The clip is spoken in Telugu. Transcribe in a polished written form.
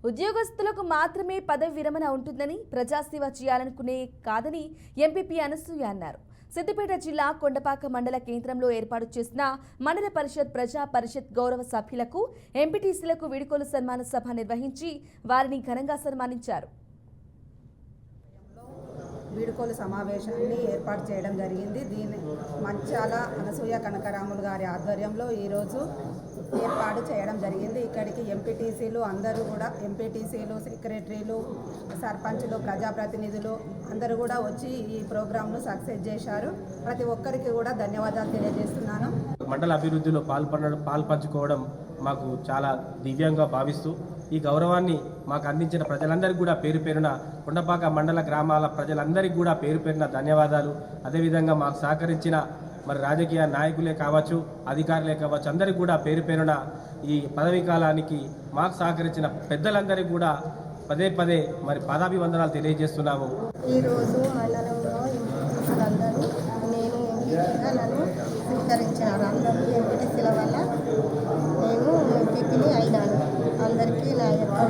ఉద్యోగస్తులకు మాత్రమే పదవి విరమణ ఉంటుందని, ప్రజాసేవ చేయాలనుకునే కాదని ఎంపీపీ అనసూయ అన్నారు. సిద్దిపేట జిల్లా కొండపాక మండల కేంద్రంలో ఏర్పాటు చేసిన మండల పరిషత్ ప్రజా పరిషత్ గౌరవ సభ్యులకు ఎంపీటీసీలకు వీడ్కోలు సన్మాన సభ నిర్వహించి వారిని ఘనంగా సన్మానించారు. వీడ్కోలు సమావేశాన్ని ఏర్పాటు చేయడం జరిగింది. దీన్ని మంచాల అనసూయ కనకరాములు గారి ఆధ్వర్యంలో ఈరోజు ఏర్పాటు చేయడం జరిగింది. ఇక్కడికి ఎంపీటీసీలు అందరూ కూడా ఎంపీటీసీలు, సెక్రటరీలు, సర్పంచులు, ప్రజాప్రతినిధులు అందరూ కూడా వచ్చి ఈ ప్రోగ్రాంను సక్సెస్ చేశారు. ప్రతి ఒక్కరికి కూడా ధన్యవాదాలు తెలియజేస్తున్నాను. మండల అభివృద్ధిలో పాల్పంచుకోవడం మాకు చాలా దివ్యంగా భావిస్తూ ఈ గౌరవాన్ని మాకు అందించిన ప్రజలందరికీ కూడా పేరు పేరున కొండపాక మండల గ్రామాల ప్రజలందరికీ కూడా పేరు పేరున ధన్యవాదాలు. అదేవిధంగా మాకు సహకరించిన మరి రాజకీయ నాయకులే కావచ్చు, అధికారులే కావచ్చు, అందరికీ కూడా పేరు పేరున ఈ పదవీ కాలానికి మాకు సహకరించిన పెద్దలందరికీ కూడా పదే పదే మరి పదాభివందనాలు తెలియజేస్తున్నాము. ఈరోజు మండలంలో అందరూ నేను ఎంపీగా నన్ను స్వీకరించారు. అందరూ ఎంపీటీసీల వల్ల నేను ఎంపీని అయినాను. అందరికీ నా యొక్క